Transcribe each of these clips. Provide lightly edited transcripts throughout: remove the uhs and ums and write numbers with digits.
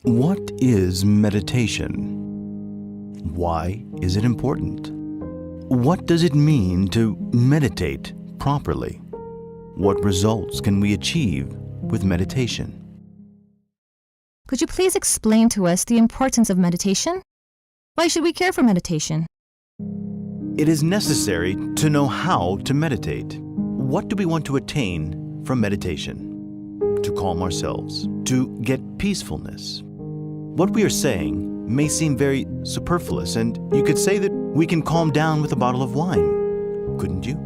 What is meditation? Why is it important? What does it mean to meditate properly? What results can we achieve with meditation? Could you please explain to us the importance of meditation? Why should we care for meditation? It is necessary to know how to meditate. What do we want to attain from meditation? To calm ourselves, to get peacefulness. What we are saying may seem very superfluous, and you could say that we can calm down with a bottle of wine, couldn't you?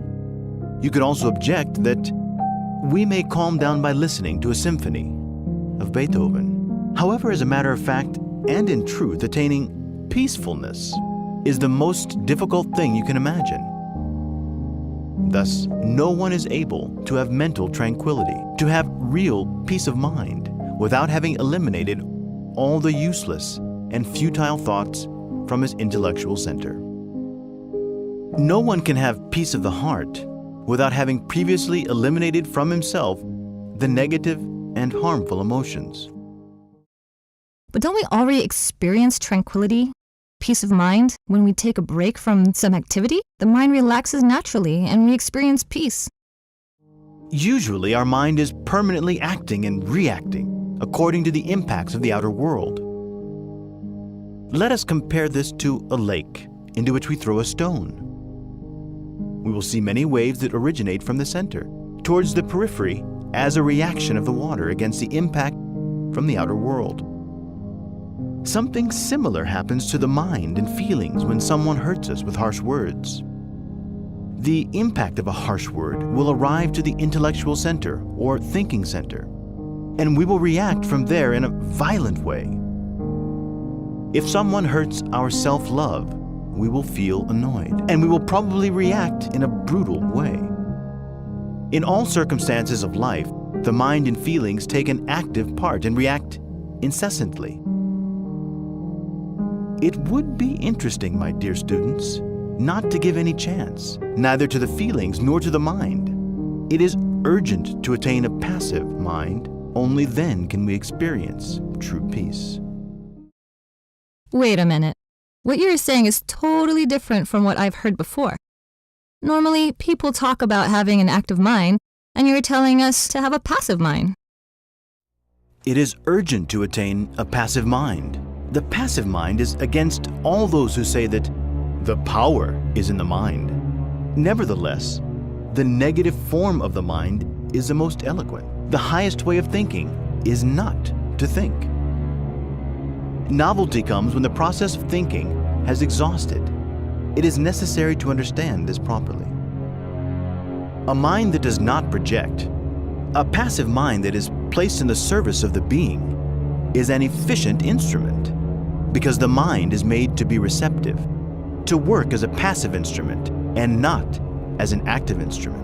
You could also object that we may calm down by listening to a symphony of Beethoven. However, as a matter of fact, and in truth, attaining peacefulness is the most difficult thing you can imagine. Thus, no one is able to have mental tranquility, to have real peace of mind, without having eliminated all the useless and futile thoughts from his intellectual center. No one can have peace of the heart without having previously eliminated from himself the negative and harmful emotions. But don't we already experience tranquility, peace of mind, when we take a break from some activity? The mind relaxes naturally and we experience peace. Usually, our mind is permanently acting and reacting according to the impacts of the outer world. Let us compare this to a lake into which we throw a stone. We will see many waves that originate from the center towards the periphery as a reaction of the water against the impact from the outer world. Something similar happens to the mind and feelings when someone hurts us with harsh words. The impact of a harsh word will arrive to the intellectual center or thinking center, and we will react from there in a violent way. If someone hurts our self-love, we will feel annoyed, and we will probably react in a brutal way. In all circumstances of life, the mind and feelings take an active part and react incessantly. It would be interesting, my dear students, not to give any chance, neither to the feelings nor to the mind. It is urgent to attain a passive mind. Only then can we experience true peace. Wait a minute. What you're saying is totally different from what I've heard before. Normally, people talk about having an active mind, and you're telling us to have a passive mind. It is urgent to attain a passive mind. The passive mind is against all those who say that the power is in the mind. Nevertheless, the negative form of the mind is the most eloquent. The highest way of thinking is not to think. Novelty comes when the process of thinking has exhausted. It is necessary to understand this properly. A mind that does not project, a passive mind that is placed in the service of the being, is an efficient instrument, because the mind is made to be receptive, to work as a passive instrument and not as an active instrument.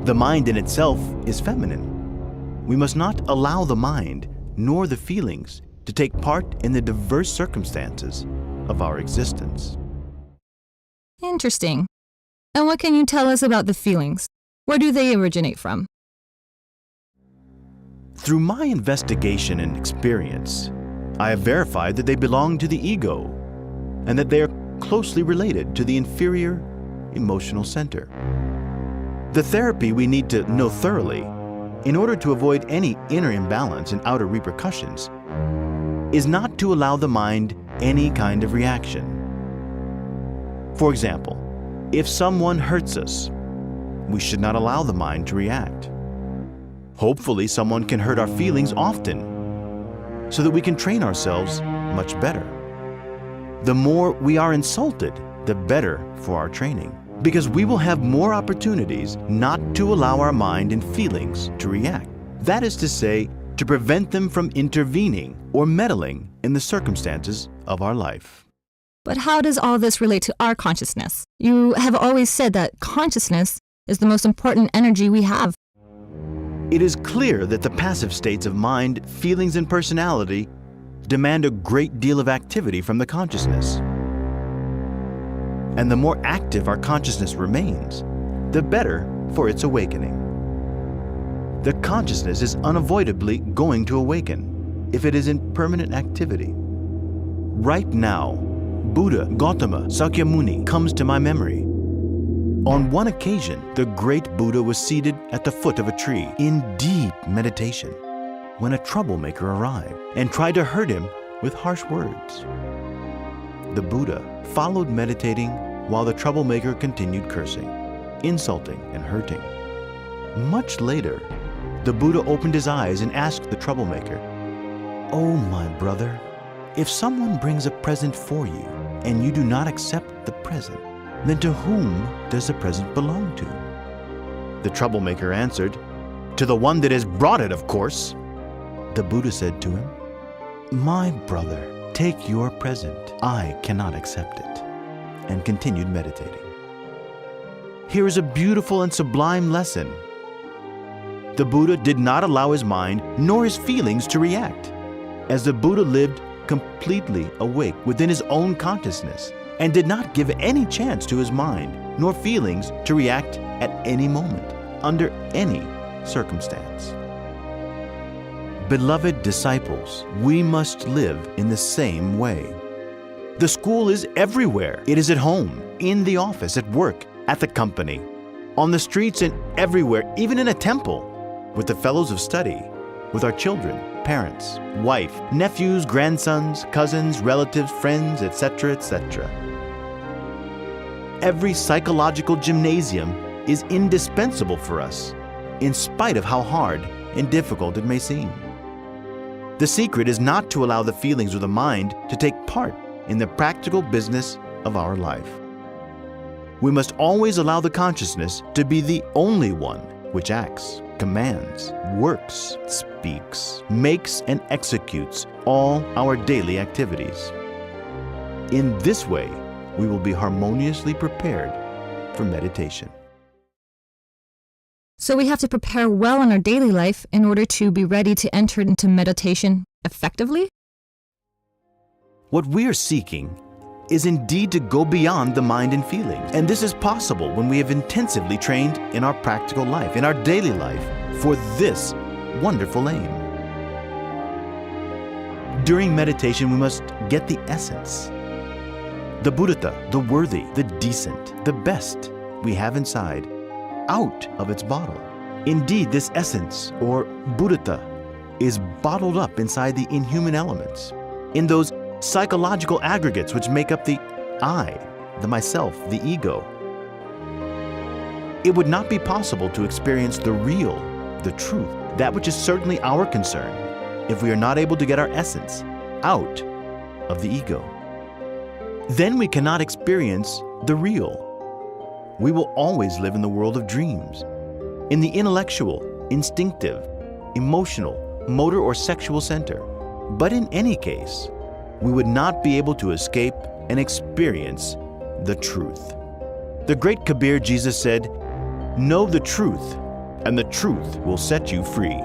The mind in itself is feminine. We must not allow the mind nor the feelings to take part in the diverse circumstances of our existence. Interesting. And what can you tell us about the feelings? Where do they originate from? Through my investigation and experience, I have verified that they belong to the ego and that they are closely related to the inferior emotional center. The therapy we need to know thoroughly in order to avoid any inner imbalance and outer repercussions is not to allow the mind any kind of reaction. For example, if someone hurts us, we should not allow the mind to react. Hopefully, someone can hurt our feelings often so that we can train ourselves much better. The more we are insulted, the better for our training, because we will have more opportunities not to allow our mind and feelings to react. That is to say, to prevent them from intervening or meddling in the circumstances of our life. But how does all this relate to our consciousness? You have always said that consciousness is the most important energy we have. It is clear that the passive states of mind, feelings, and personality demand a great deal of activity from the consciousness. And the more active our consciousness remains, the better for its awakening. The consciousness is unavoidably going to awaken. if it is in permanent activity. Right now, Buddha Gautama Sakyamuni comes to my memory. On one occasion, the great Buddha was seated at the foot of a tree in deep meditation when a troublemaker arrived and tried to hurt him with harsh words. The Buddha followed meditating while the troublemaker continued cursing, insulting, and hurting. Much later, the Buddha opened his eyes and asked the troublemaker, "Oh, my brother, if someone brings a present for you and you do not accept the present, then to whom does the present belong to?" The troublemaker answered, "To the one that has brought it, of course." The Buddha said to him, "My brother, take your present. I cannot accept it," and continued meditating. Here is a beautiful and sublime lesson. The Buddha did not allow his mind nor his feelings to react, as the Buddha lived completely awake within his own consciousness and did not give any chance to his mind nor feelings to react at any moment, under any circumstance. Beloved disciples, we must live in the same way. The school is everywhere. It is at home, in the office, at work, at the company, on the streets and everywhere, even in a temple, with the fellows of study, with our children, parents, wife, nephews, grandsons, cousins, relatives, friends, etc., etc. Every psychological gymnasium is indispensable for us, in spite of how hard and difficult it may seem. The secret is not to allow the feelings or the mind to take part in the practical business of our life. We must always allow the consciousness to be the only one which acts, commands, works, speaks, makes, and executes all our daily activities. In this way, we will be harmoniously prepared for meditation. So we have to prepare well in our daily life in order to be ready to enter into meditation effectively? What we are seeking is indeed to go beyond the mind and feelings. And this is possible when we have intensively trained in our practical life, in our daily life, for this wonderful aim. During meditation, we must get the essence, the Buddhata, the worthy, the decent, the best we have inside, out of its bottle. Indeed, this essence, or Buddhata, is bottled up inside the inhuman elements, in those psychological aggregates which make up the I, the myself, the ego. It would not be possible to experience the real, the truth, that which is certainly our concern, if we are not able to get our essence out of the ego. Then we cannot experience the real. We will always live in the world of dreams, in the intellectual, instinctive, emotional, motor, or sexual center. But in any case, we would not be able to escape and experience the truth. The great Kabir Jesus said, "Know the truth, and the truth will set you free."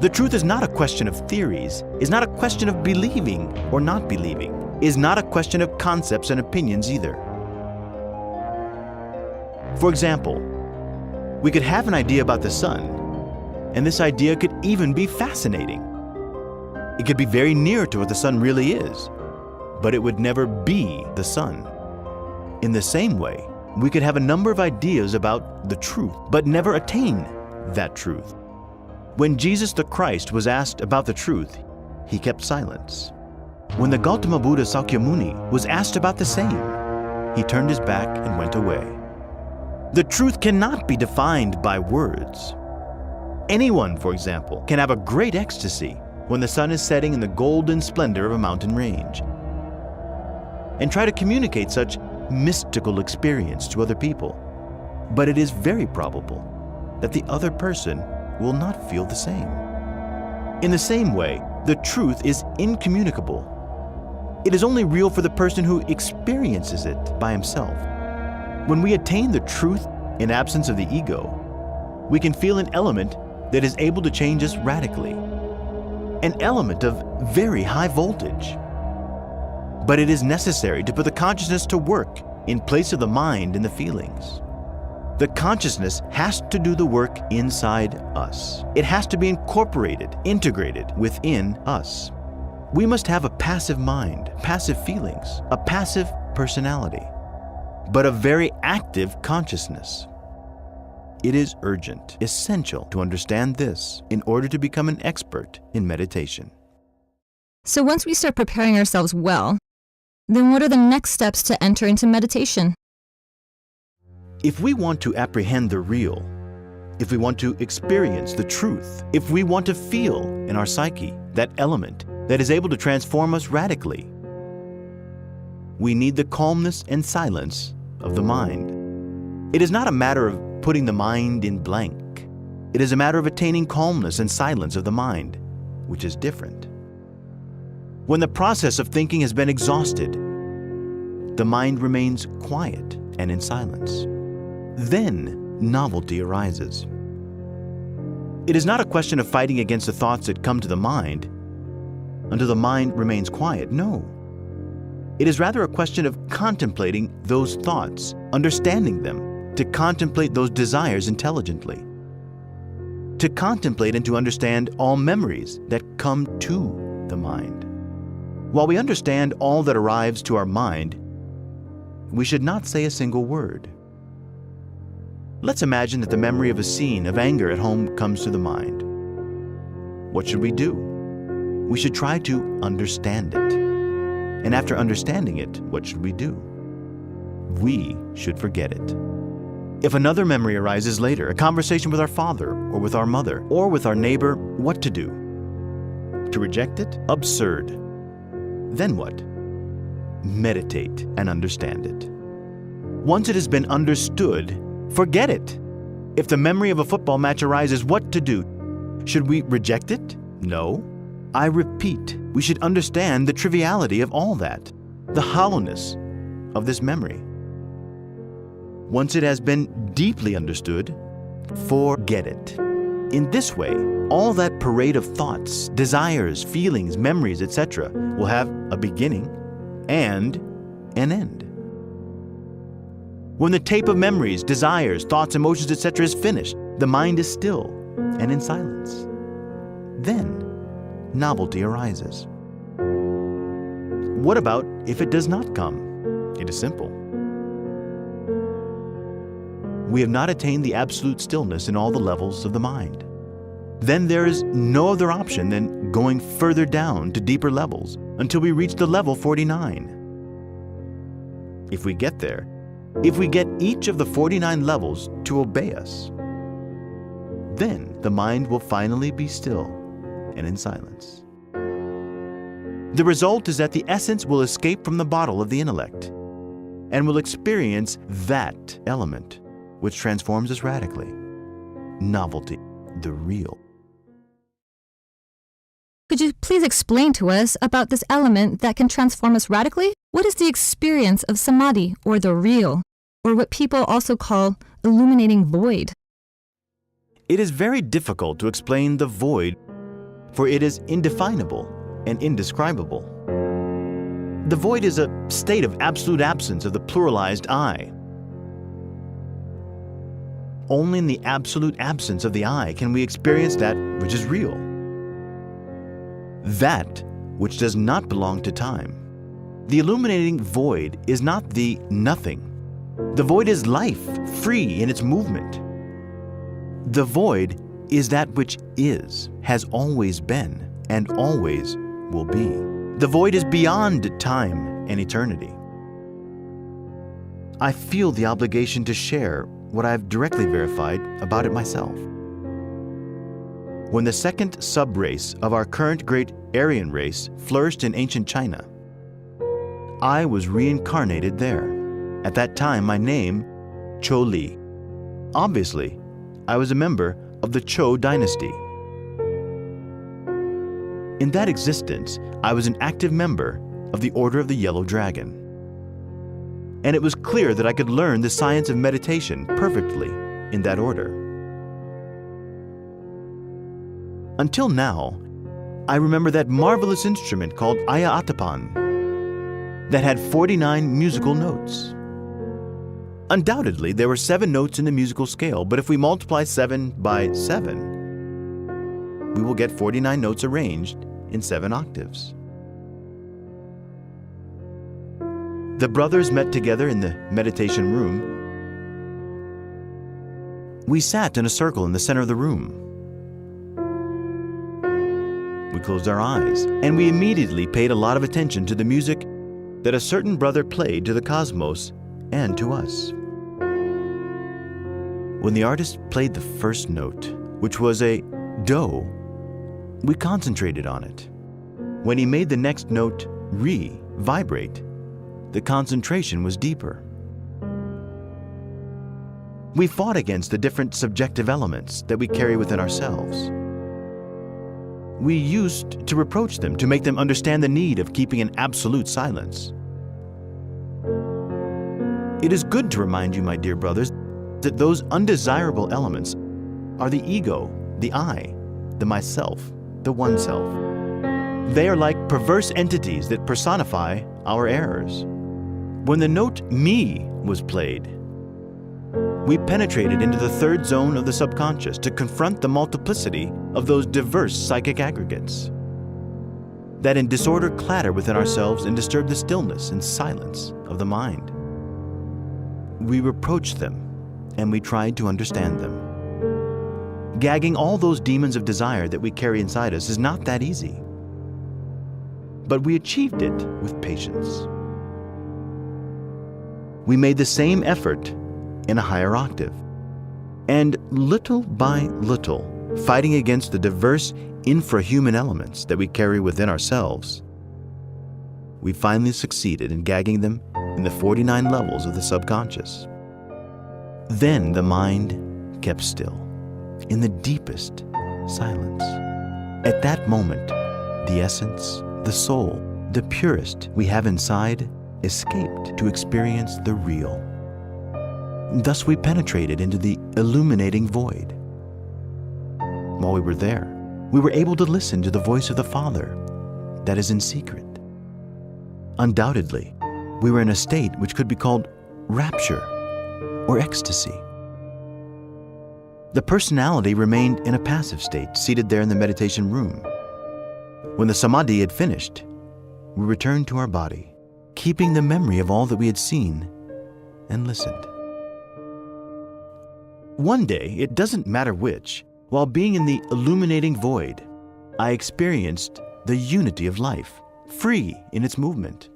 The truth is not a question of theories, is not a question of believing or not believing, is not a question of concepts and opinions either. For example, we could have an idea about the sun, and this idea could even be fascinating. It could be very near to what the sun really is, but it would never be the sun. In the same way, we could have a number of ideas about the truth, but never attain that truth. When Jesus the Christ was asked about the truth, he kept silence. When the Gautama Buddha Sakyamuni was asked about the same, he turned his back and went away. The truth cannot be defined by words. Anyone, for example, can have a great ecstasy when the sun is setting in the golden splendor of a mountain range, and try to communicate such mystical experience to other people. But it is very probable that the other person will not feel the same. In the same way, the truth is incommunicable. It is only real for the person who experiences it by himself. When we attain the truth in absence of the ego, we can feel an element that is able to change us radically, an element of very high voltage. But it is necessary to put the consciousness to work in place of the mind and the feelings. The consciousness has to do the work inside us. It has to be incorporated, integrated within us. We must have a passive mind, passive feelings, a passive personality, but a very active consciousness. It is urgent, essential to understand this in order to become an expert in meditation. So once we start preparing ourselves well, then what are the next steps to enter into meditation? If we want to apprehend the real, if we want to experience the truth, if we want to feel in our psyche that element that is able to transform us radically, we need the calmness and silence of the mind. It is not a matter of putting the mind in blank. It is a matter of attaining calmness and silence of the mind, which is different. When the process of thinking has been exhausted, the mind remains quiet and in silence. Then novelty arises. It is not a question of fighting against the thoughts that come to the mind until the mind remains quiet. No. It is rather a question of contemplating those thoughts, understanding them, to contemplate those desires intelligently, to contemplate and to understand all memories that come to the mind. While we understand all that arrives to our mind, we should not say a single word. Let's imagine that the memory of a scene of anger at home comes to the mind. What should we do? We should try to understand it. And after understanding it, what should we do? We should forget it. If another memory arises later, a conversation with our father or with our mother or with our neighbor, what to do? To reject it? Absurd. Then what? Meditate and understand it. Once it has been understood, forget it. If the memory of a football match arises, what to do? Should we reject it? No. I repeat, we should understand the triviality of all that, the hollowness of this memory. Once it has been deeply understood, forget it. In this way, all that parade of thoughts, desires, feelings, memories, etc. will have a beginning and an end. When the tape of memories, desires, thoughts, emotions, etc. is finished, the mind is still and in silence. Then novelty arises. What about if it does not come? It is simple. We have not attained the absolute stillness in all the levels of the mind. Then there is no other option than going further down to deeper levels until we reach the level 49. If we get there, if we get each of the 49 levels to obey us, then the mind will finally be still and in silence. The result is that the essence will escape from the bottle of the intellect and will experience that element which transforms us radically. Novelty, the real. Could you please explain to us about this element that can transform us radically? What is the experience of samadhi, or the real, or what people also call illuminating void? It is very difficult to explain the void, for it is indefinable and indescribable. The void is a state of absolute absence of the pluralized I. Only in the absolute absence of the I can we experience that which is real, that which does not belong to time. The illuminating void is not the nothing. The void is life, free in its movement. The void is that which is, has always been, and always will be. The void is beyond time and eternity. I feel the obligation to share what I have directly verified about it myself. When the second sub-race of our current great Aryan race flourished in ancient China, I was reincarnated there. At that time, my name, Cho Li. Obviously, I was a member of the Cho dynasty. In that existence, I was an active member of the Order of the Yellow Dragon. And it was clear that I could learn the science of meditation perfectly in that order. Until now, I remember that marvelous instrument called Ayatapan that had 49 musical notes. Undoubtedly, there were 7 notes in the musical scale, but if we multiply 7 by 7, we will get 49 notes arranged in 7 octaves. The brothers met together in the meditation room. We sat in a circle in the center of the room. We closed our eyes, and we immediately paid a lot of attention to the music that a certain brother played to the cosmos and to us. When the artist played the first note, which was a do, we concentrated on it. When he made the next note, re, vibrate, the concentration was deeper. We fought against the different subjective elements that we carry within ourselves. We used to reproach them to make them understand the need of keeping an absolute silence. It is good to remind you, my dear brothers, that those undesirable elements are the ego, the I, the myself, the oneself. They are like perverse entities that personify our errors. When the note me was played, we penetrated into the 3rd zone of the subconscious to confront the multiplicity of those diverse psychic aggregates that in disorder clatter within ourselves and disturb the stillness and silence of the mind. We reproached them and we tried to understand them. Gagging all those demons of desire that we carry inside us is not that easy, but we achieved it with patience. We made the same effort in a higher octave, and little by little, fighting against the diverse infrahuman elements that we carry within ourselves, we finally succeeded in gagging them in the 49 levels of the subconscious. Then the mind kept still, in the deepest silence. At that moment, the essence, the soul, the purest we have inside, escaped to experience the real. Thus we penetrated into the illuminating void. While we were there, we were able to listen to the voice of the Father that is in secret. Undoubtedly, we were in a state which could be called rapture or ecstasy. The personality remained in a passive state, seated there in the meditation room. When the samadhi had finished, we returned to our body, keeping the memory of all that we had seen and listened. One day, it doesn't matter which, while being in the illuminating void, I experienced the unity of life, free in its movement.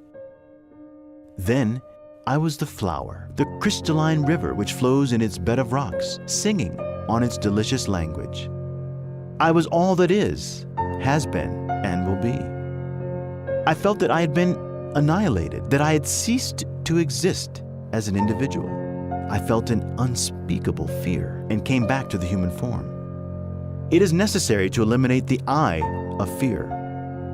Then, I was the flower, the crystalline river which flows in its bed of rocks, singing on its delicious language. I was all that is, has been, and will be. I felt that I had been annihilated, that I had ceased to exist as an individual. I felt an unspeakable fear and came back to the human form. It is necessary to eliminate the I of fear,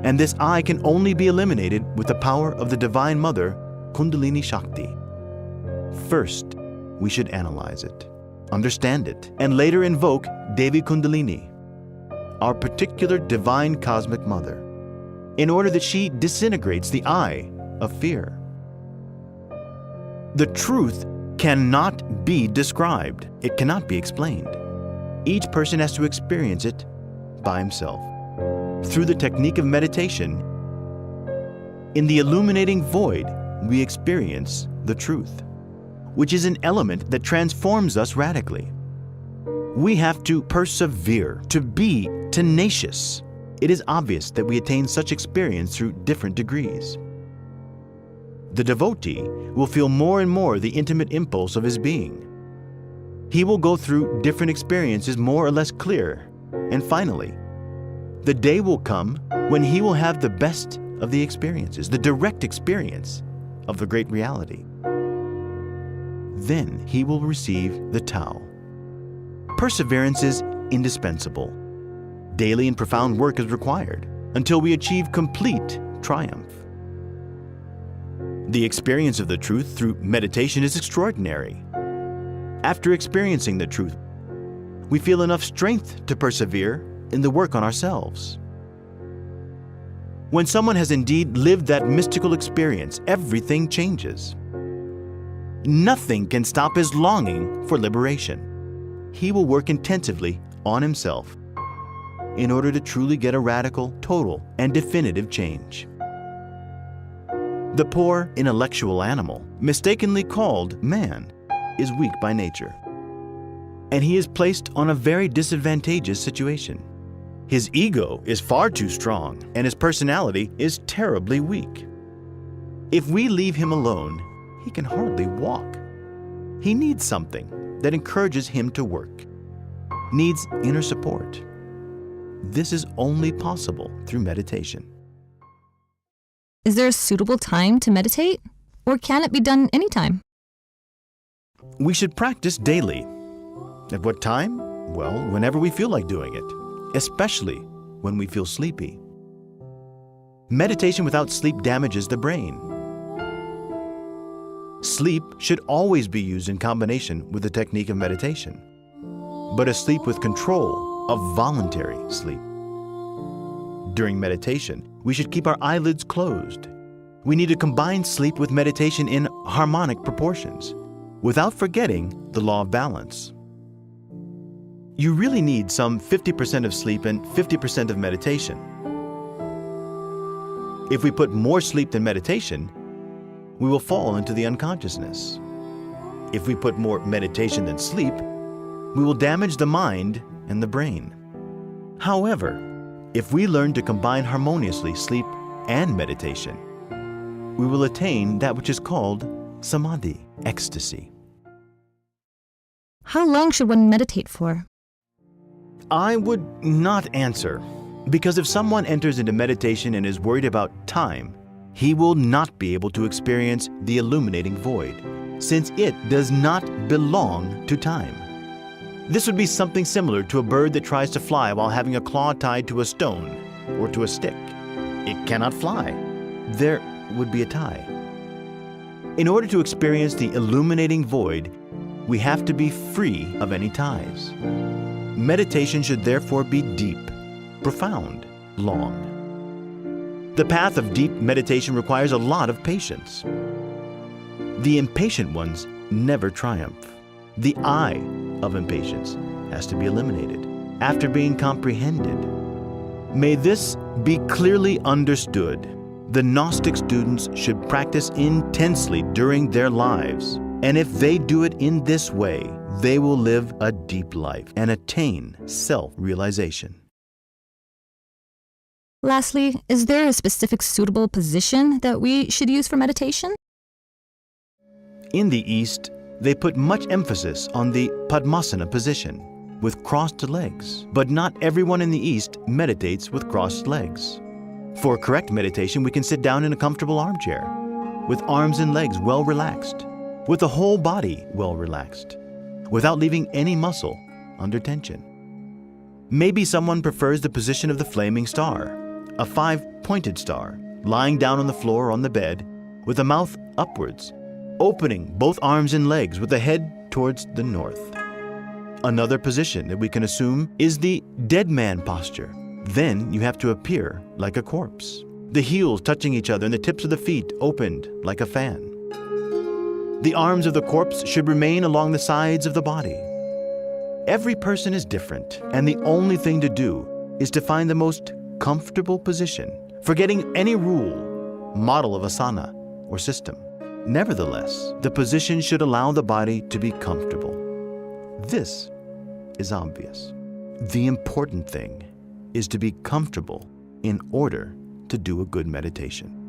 and this I can only be eliminated with the power of the Divine Mother, Kundalini Shakti. First, we should analyze it, understand it, and later invoke Devi Kundalini, our particular divine cosmic mother, in order that she disintegrates the I of fear. The truth cannot be described. It cannot be explained. Each person has to experience it by himself. Through the technique of meditation, in the illuminating void, we experience the truth, which is an element that transforms us radically. We have to persevere, to be tenacious. It is obvious that we attain such experience through different degrees. The devotee will feel more and more the intimate impulse of his being. He will go through different experiences more or less clear, and finally, the day will come when he will have the best of the experiences, the direct experience of the great reality. Then he will receive the Tao. Perseverance is indispensable. Daily and profound work is required until we achieve complete triumph. The experience of the truth through meditation is extraordinary. After experiencing the truth, we feel enough strength to persevere in the work on ourselves. When someone has indeed lived that mystical experience, everything changes. Nothing can stop his longing for liberation. He will work intensively on himself in order to truly get a radical, total, and definitive change. The poor intellectual animal, mistakenly called man, is weak by nature, and he is placed on a very disadvantageous situation. His ego is far too strong, and his personality is terribly weak. If we leave him alone, he can hardly walk. He needs something that encourages him to work, needs inner support. This is only possible through meditation. Is there a suitable time to meditate, or can it be done anytime? We should practice daily. At what time? Well, whenever we feel like doing it, especially when we feel sleepy. Meditation without sleep damages the brain. Sleep should always be used in combination with the technique of meditation, but a sleep with control, a voluntary sleep. During meditation, we should keep our eyelids closed. We need to combine sleep with meditation in harmonic proportions, without forgetting the law of balance. You really need some 50% of sleep and 50% of meditation. If we put more sleep than meditation, we will fall into the unconsciousness. If we put more meditation than sleep, we will damage the mind and the brain. However, if we learn to combine harmoniously sleep and meditation, we will attain that which is called samadhi, ecstasy. How long should one meditate for? I would not answer, because if someone enters into meditation and is worried about time, he will not be able to experience the illuminating void, since it does not belong to time. This would be something similar to a bird that tries to fly while having a claw tied to a stone or to a stick. It cannot fly. There would be a tie. In order to experience the illuminating void, we have to be free of any ties. Meditation should therefore be deep, profound, long. The path of deep meditation requires a lot of patience. The impatient ones never triumph. The I of impatience has to be eliminated after being comprehended. May this be clearly understood. The Gnostic students should practice intensely during their lives, and if they do it in this way, they will live a deep life and attain self-realization. Lastly, is there a specific suitable position that we should use for meditation? In the East, they put much emphasis on the Padmasana position with crossed legs, but not everyone in the East meditates with crossed legs. For correct meditation, we can sit down in a comfortable armchair, with arms and legs well relaxed, with the whole body well relaxed, without leaving any muscle under tension. Maybe someone prefers the position of the flaming star, a 5-pointed star, lying down on the floor or on the bed, with the mouth upwards, opening both arms and legs with the head towards the north. Another position that we can assume is the dead man posture. Then you have to appear like a corpse, the heels touching each other and the tips of the feet opened like a fan. The arms of the corpse should remain along the sides of the body. Every person is different, and the only thing to do is to find the most comfortable position, forgetting any rule, model of asana, or system. Nevertheless, the position should allow the body to be comfortable. This is obvious. The important thing is to be comfortable in order to do a good meditation.